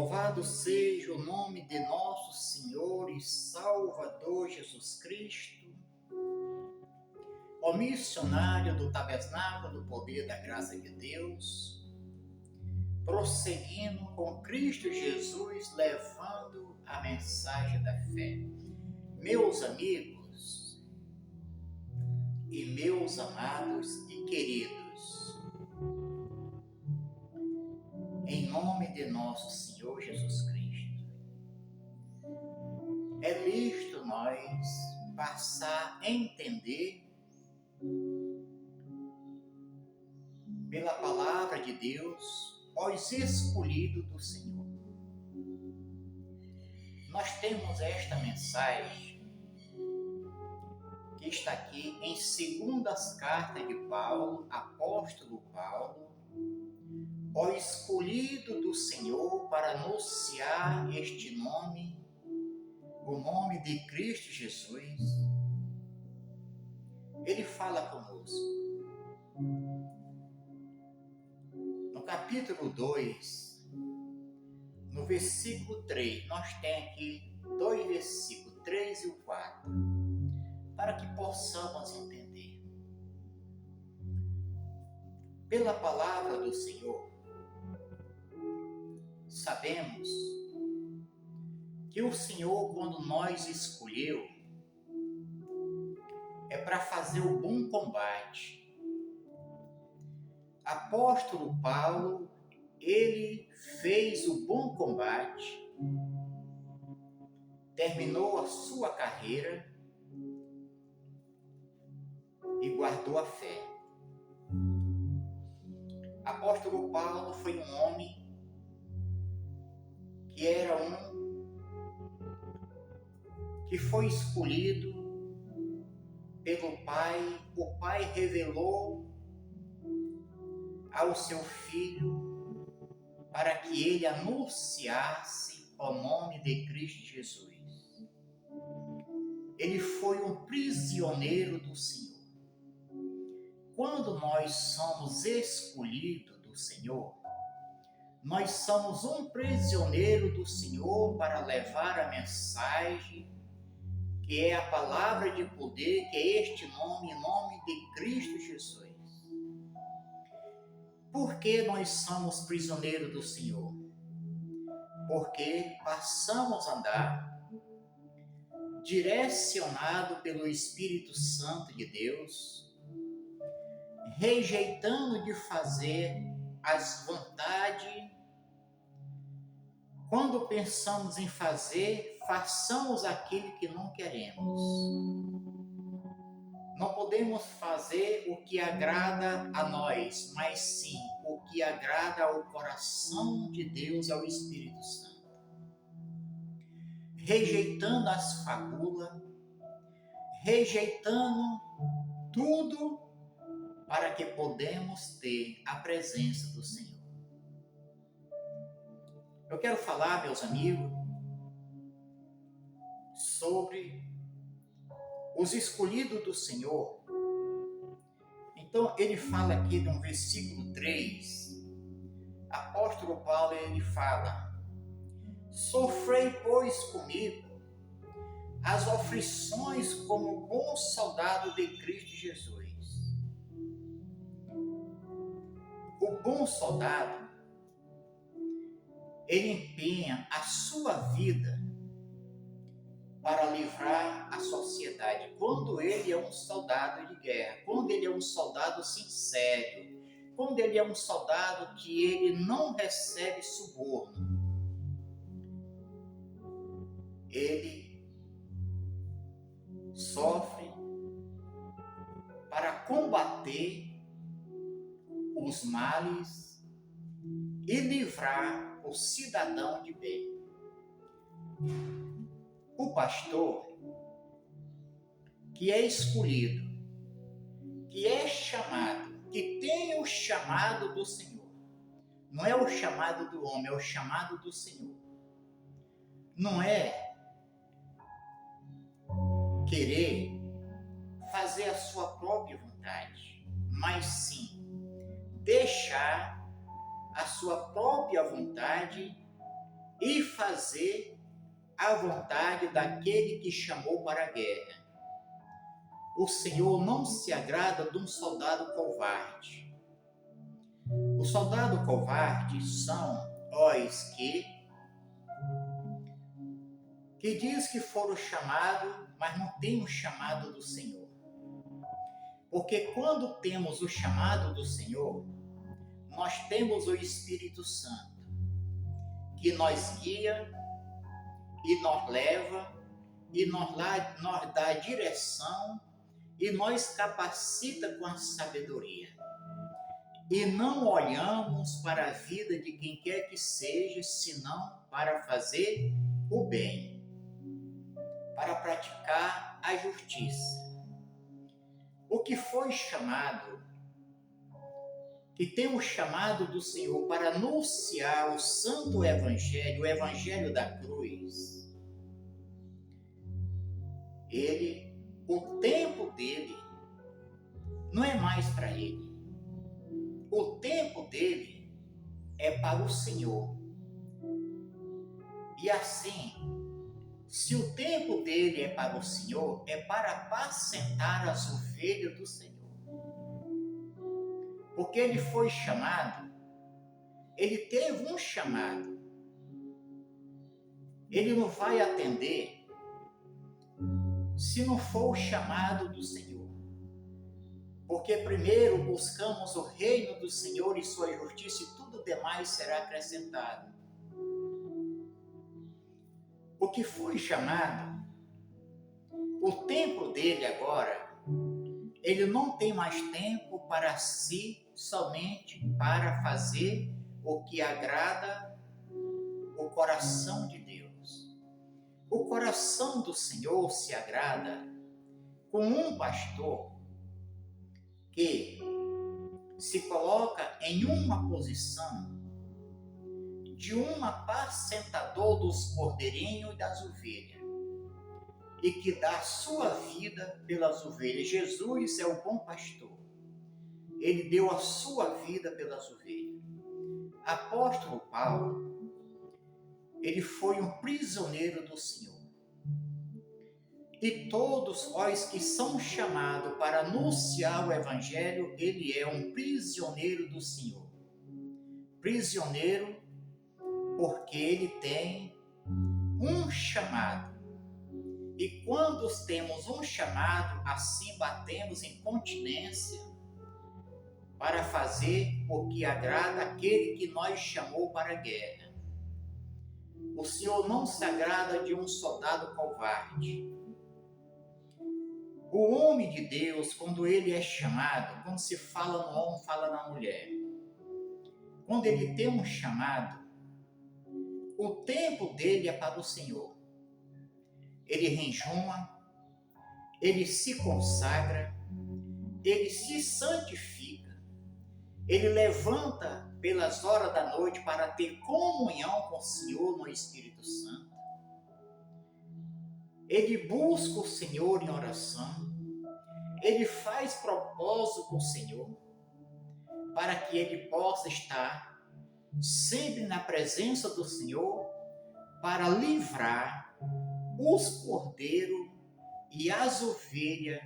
Louvado seja o nome de nosso Senhor e Salvador Jesus Cristo, o missionário do Tabernáculo do Poder da Graça de Deus, prosseguindo com Cristo Jesus, levando a mensagem da fé. Meus amigos e meus amados e queridos, em nome de nosso Senhor Jesus Cristo, é lícito nós passar a entender pela palavra de Deus os escolhidos do Senhor. Nós temos esta mensagem que está aqui em segundas cartas de Paulo, apóstolo Paulo, o escolhido do Senhor para anunciar este nome, o nome de Cristo Jesus. Ele fala conosco. No capítulo 2, no versículo 3, nós temos aqui dois versículos, 3 e o 4, para que possamos entender. Pela palavra do Senhor, sabemos que o Senhor, quando nos escolheu, é para fazer o bom combate. Apóstolo Paulo, ele fez o bom combate, terminou a sua carreira e guardou a fé. Apóstolo Paulo foi um homem que era que foi escolhido pelo Pai. O Pai revelou ao seu filho para que ele anunciasse o nome de Cristo Jesus. Ele foi um prisioneiro do Senhor. Quando nós somos escolhidos do Senhor, nós somos um prisioneiro do Senhor para levar a mensagem, que é a palavra de poder, que é este nome, em nome de Cristo Jesus. Por que nós somos prisioneiros do Senhor? Porque passamos a andar direcionado pelo Espírito Santo de Deus, rejeitando de fazer as vontades. Quando pensamos em fazer, façamos aquilo que não queremos. Não podemos fazer o que agrada a nós, mas sim o que agrada ao coração de Deus, ao Espírito Santo. Rejeitando as fabulas, rejeitando tudo para que podemos ter a presença do Senhor. Eu quero falar, meus amigos, sobre os escolhidos do Senhor. Então, ele fala aqui no versículo 3, apóstolo Paulo, ele fala: sofrei, pois, comigo as aflições como bom soldado de Cristo Jesus. O bom soldado, ele empenha a sua vida para livrar a sociedade. Quando ele é um soldado de guerra, quando ele é um soldado sincero, quando ele é um soldado que ele não recebe suborno, ele sofre para combater os males e livrar o cidadão de bem. O pastor que é escolhido, que é chamado, que tem o chamado do Senhor, não é o chamado do homem, é o chamado do Senhor. Não é querer fazer a sua própria vontade, mas sim deixar a sua própria vontade e fazer a vontade daquele que chamou para a guerra. O Senhor não se agrada de um soldado covarde. O soldado covarde são os que diz que foram chamados, mas não tem o chamado do Senhor. Porque quando temos o chamado do Senhor, nós temos o Espírito Santo, que nos guia e nos leva, e nos dá direção, e nos capacita com a sabedoria. E não olhamos para a vida de quem quer que seja, senão para fazer o bem, para praticar a justiça. O que foi chamado, que tem o chamado do Senhor para anunciar o santo evangelho, o evangelho da cruz, o tempo dele não é mais para ele. O tempo dele é para o Senhor. E assim, se o tempo dele é para o Senhor, é para apacentar as ovelhas do Senhor. Porque ele foi chamado, ele teve um chamado. Ele não vai atender se não for o chamado do Senhor. Porque primeiro buscamos o reino do Senhor e sua justiça, e tudo demais será acrescentado. O que foi chamado, o tempo dele agora, ele não tem mais tempo para si, somente para fazer o que agrada o coração de Deus. O coração do Senhor se agrada com um pastor que se coloca em uma posição de um apacentador dos cordeirinhos e das ovelhas, e que dá sua vida pelas ovelhas. Jesus é o bom pastor. Ele deu a sua vida pelas ovelhas. Apóstolo Paulo, ele foi um prisioneiro do Senhor. E todos os que são chamados para anunciar o evangelho, ele é um prisioneiro do Senhor. Prisioneiro porque ele tem um chamado. E quando temos um chamado, assim batemos em continência para fazer o que agrada aquele que nos chamou para a guerra. O Senhor não se agrada de um soldado covarde. O homem de Deus, quando ele é chamado, quando se fala no homem, fala na mulher. Quando ele tem um chamado, o tempo dele é para o Senhor. Ele rejuma, ele se consagra, ele se santifica, ele levanta pelas horas da noite para ter comunhão com o Senhor no Espírito Santo. Ele busca o Senhor em oração, ele faz propósito com o Senhor, para que ele possa estar sempre na presença do Senhor, para livrar os cordeiros e as ovelhas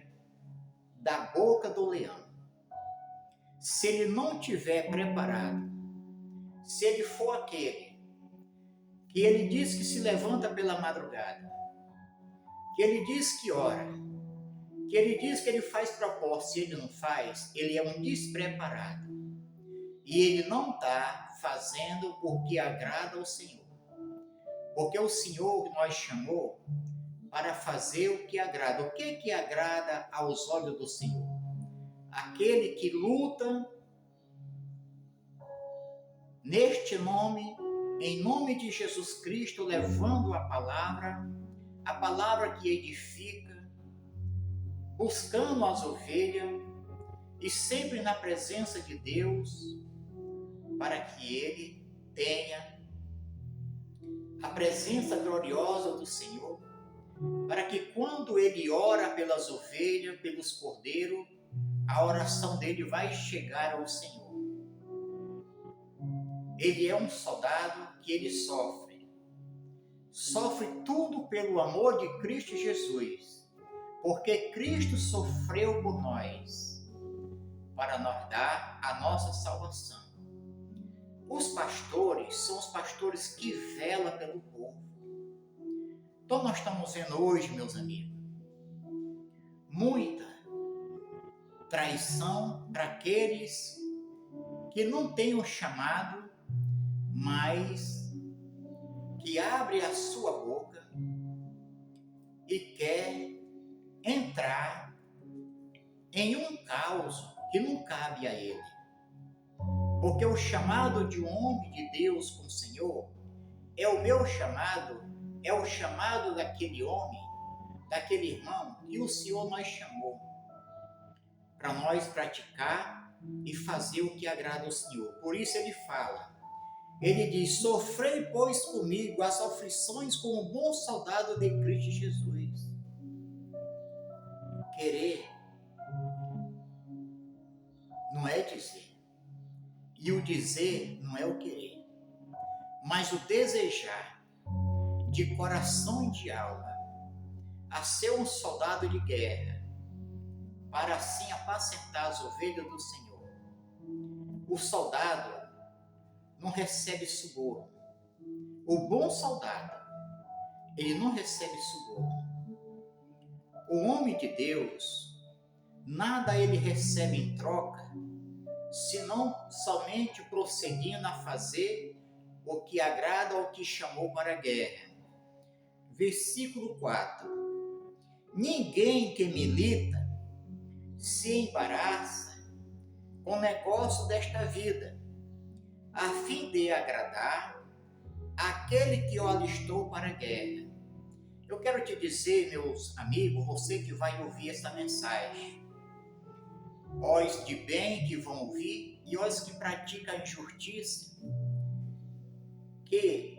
da boca do leão. Se ele não tiver preparado, se ele for aquele que ele diz que se levanta pela madrugada, que ele diz que ora, que ele diz que ele faz propósito, se ele não faz, ele é um despreparado. E ele não está fazendo o que agrada ao Senhor. Porque o Senhor nos chamou para fazer o que agrada. O que agrada aos olhos do Senhor? Aquele que luta neste nome, em nome de Jesus Cristo, levando a palavra que edifica, buscando as ovelhas e sempre na presença de Deus, para que ele tenha a presença gloriosa do Senhor, para que quando ele ora pelas ovelhas, pelos cordeiros, a oração dele vai chegar ao Senhor. Ele é um soldado que ele sofre, sofre tudo pelo amor de Cristo Jesus, porque Cristo sofreu por nós, para nos dar a nossa salvação. Os pastores são os pastores que velam pelo povo. Então nós estamos vendo hoje, meus amigos, muita traição para aqueles que não têm o chamado, mas que abre a sua boca e quer entrar em um caos que não cabe a ele. Porque o chamado de um homem de Deus com o Senhor é o meu chamado, é o chamado daquele homem, daquele irmão que o Senhor nos chamou para nós praticar e fazer o que agrada ao Senhor. Por isso ele fala, ele diz, sofrei, pois, comigo as aflições como um bom soldado de Cristo Jesus. Querer não é dizer. E o dizer não é o querer. Mas o desejar de coração e de alma a ser um soldado de guerra, para assim apacentar as ovelhas do Senhor. O soldado não recebe suborno. O bom soldado, ele não recebe suborno. O homem de Deus, nada ele recebe em troca, senão somente prosseguindo a fazer o que agrada ao que chamou para a guerra. Versículo 4. Ninguém que milita se embaraça com o negócio desta vida, a fim de agradar aquele que o alistou para a guerra. Eu quero te dizer, meus amigos, você que vai ouvir essa mensagem, os de bem que vão ouvir e os que praticam a injustiça, que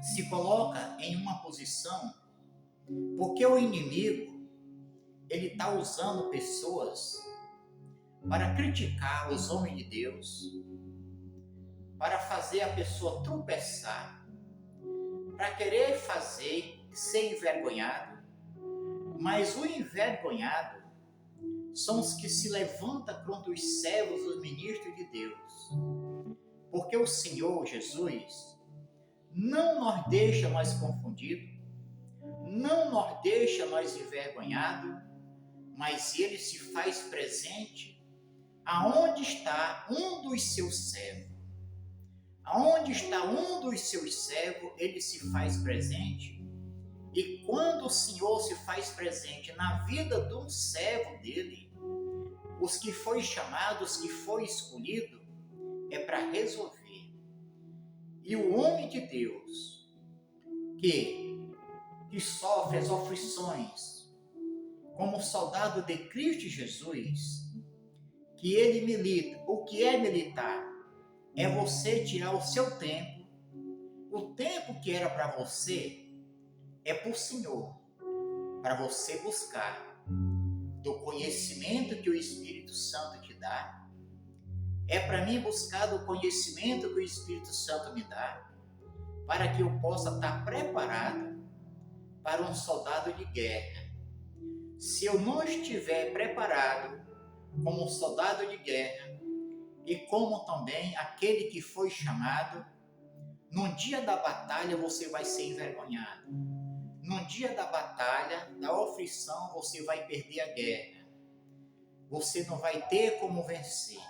se coloca em uma posição, porque o inimigo, ele está usando pessoas para criticar os homens de Deus, para fazer a pessoa tropeçar, para querer fazer ser envergonhado. Mas o envergonhado são os que se levantam contra os servos, os ministros de Deus. Porque o Senhor Jesus não nos deixa nós confundidos, não nos deixa nós envergonhados, mas Ele se faz presente aonde está um dos seus servos. Aonde está um dos seus servos, Ele se faz presente. E quando o Senhor se faz presente na vida de um servo dele, os que foi chamado, os que foi escolhido, é para resolver. E o homem de Deus, que sofre as aflições, como soldado de Cristo Jesus, que ele milita. O que é militar? É você tirar o seu tempo, o tempo que era para você, é para o Senhor, para você buscar do conhecimento que o Espírito Santo te dá. É para mim buscar do conhecimento que o Espírito Santo me dá, para que eu possa estar preparado para um soldado de guerra. Se eu não estiver preparado como um soldado de guerra, e como também aquele que foi chamado, no dia da batalha você vai ser envergonhado. No dia da batalha, da aflição, você vai perder a guerra. Você não vai ter como vencer.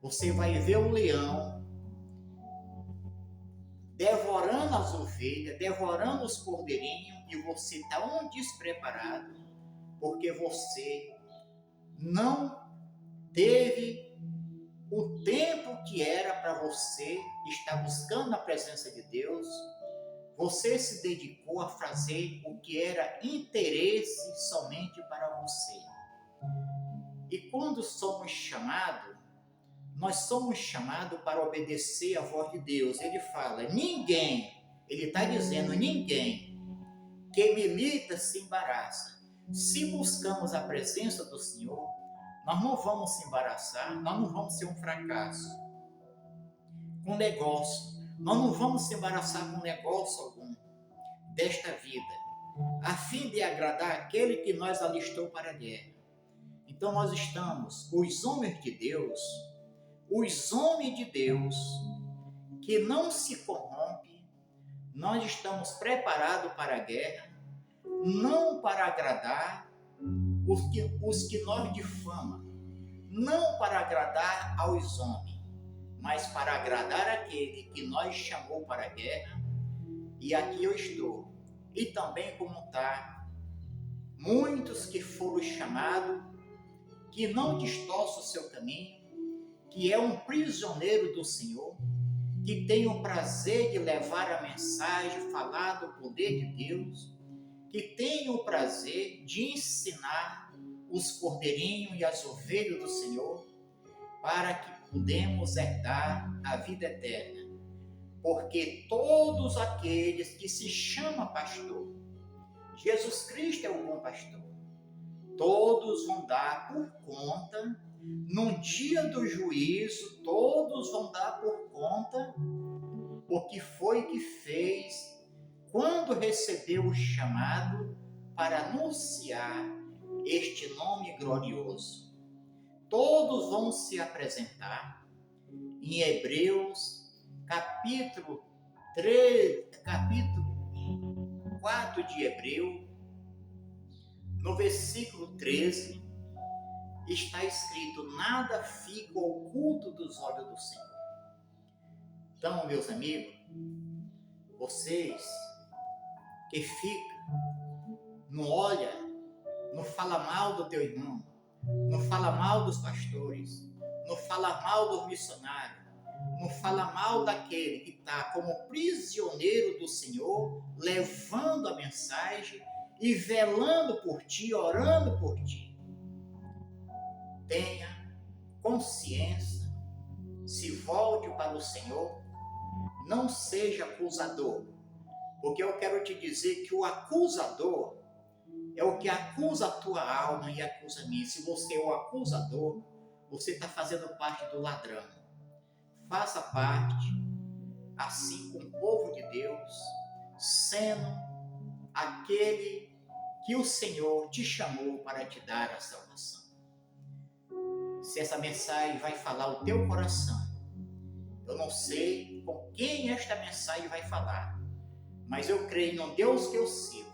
Você vai ver o leão devorando as ovelhas, devorando os cordeirinhos, e você está um despreparado, porque você não teve o tempo que era para você estar buscando a presença de Deus. Você se dedicou a fazer o que era interesse somente para você. E quando somos chamados, nós somos chamados para obedecer a voz de Deus. Ele fala, ninguém, ele está dizendo, ninguém que milita se embaraça. Se buscamos a presença do Senhor, nós não vamos se embaraçar, nós não vamos ser um fracasso com negócio. Nós não vamos se embaraçar com negócio algum desta vida, a fim de agradar aquele que nos alistou para a guerra. Então nós estamos, os homens de Deus, que não se corrompe, nós estamos preparados para a guerra, não para agradar os que nós difamam, não para agradar aos homens, mas para agradar aquele que nos chamou para a guerra. E aqui eu estou. E também como está, muitos que foram chamados, que não distorce o seu caminho, que é um prisioneiro do Senhor, que tem o prazer de levar a mensagem, falar do poder de Deus, que tem o prazer de ensinar os cordeirinhos e as ovelhas do Senhor, para que podemos herdar a vida eterna. Porque todos aqueles que se chamam pastor, Jesus Cristo é o bom pastor, todos vão dar por conta, no dia do juízo, todos vão dar por conta o que foi que fez quando recebeu o chamado para anunciar este nome glorioso. Todos vão se apresentar em Hebreus, capítulo 4 de Hebreus, no versículo 13, está escrito: nada fica oculto dos olhos do Senhor. Então, meus amigos, vocês que ficam, não olha, não fala mal do teu irmão, não fala mal dos pastores, não fala mal dos missionários, não fala mal daquele que está como prisioneiro do Senhor, levando a mensagem e velando por ti, orando por ti. Tenha consciência, se volte para o Senhor, não seja acusador, porque eu quero te dizer que o acusador é o que acusa a tua alma e acusa a mim. Se você é o acusador, você está fazendo parte do ladrão. Faça parte, assim como o povo de Deus, sendo aquele que o Senhor te chamou para te dar a salvação. Se essa mensagem vai falar o teu coração, eu não sei com quem esta mensagem vai falar, mas eu creio no Deus que eu sirvo,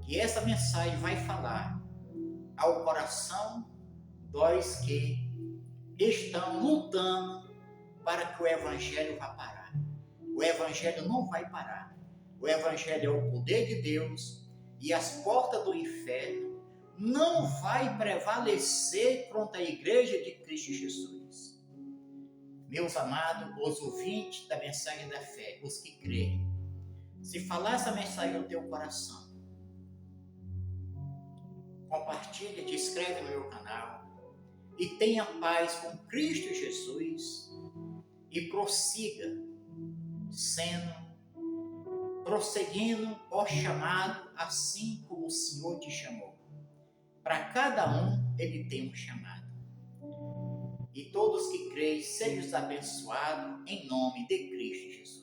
que essa mensagem vai falar ao coração dos que estão lutando para que o Evangelho vá parar. O Evangelho não vai parar. O Evangelho é o poder de Deus e as portas do inferno não vai prevalecer contra a igreja de Cristo Jesus. Meus amados, os ouvintes da mensagem da fé, os que creem, se falar essa mensagem no teu coração, compartilha, te inscreve no meu canal e tenha paz com Cristo Jesus e prossiga prosseguindo o chamado, assim como o Senhor te chamou. Para cada um, Ele tem um chamado. E todos que creem, sejam abençoados em nome de Cristo Jesus.